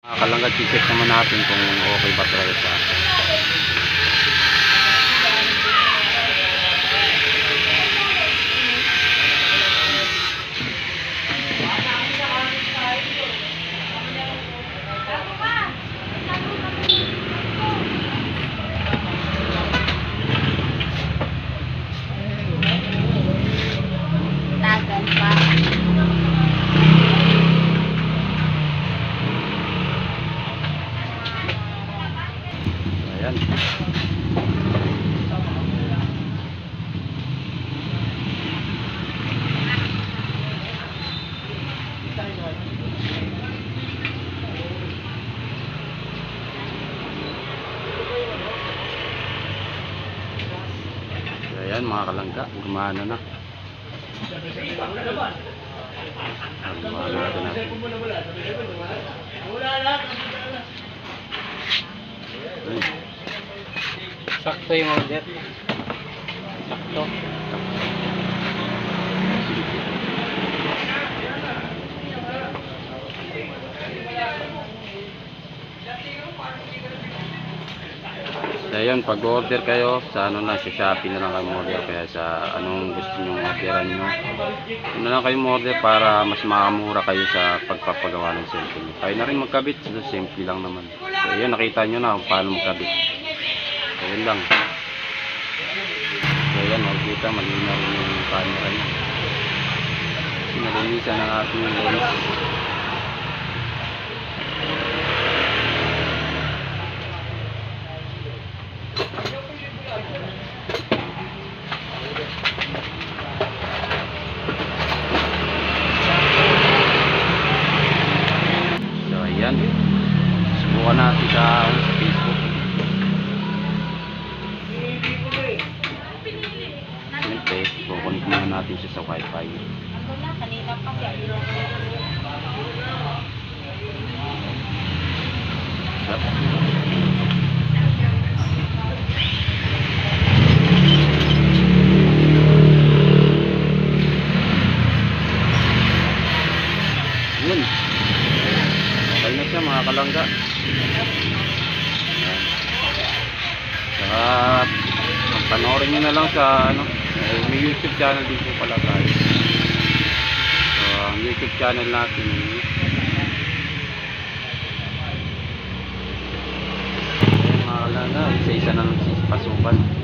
Kalangga, check naman natin kung okay ba talaga sa tagal pa. ayan. Ayan mga kalangga, gumana na. Gumana natin. Sakto yung order. Sakto. So ayan, pag order kayo sa ano na, sa Shopee na lang kayo order, kaya sa anong gusto nyo orderan nyo, ano lang kayo order para mas makamura kayo sa pagpapagawa ng cellphone. Kaya na rin magkabit, so simple lang naman. So ayan, nakita nyo na kung paano magkabit. So ayan lang. So ayan, makikita, malinaw yung camera nya. Sinalinisan ang ating lens. So ayan, subukan natin sa Facebook. Siyempre, kukunin muna natin siya sa wifi. Ano na, kanina pa siya. Yun, okay na siya mga kalangga. Saka panoorin nyo na lang sa ano, may YouTube channel dito pala tayo. So ang YouTube channel natin mga kalangga, isa-isa na lang pasukan.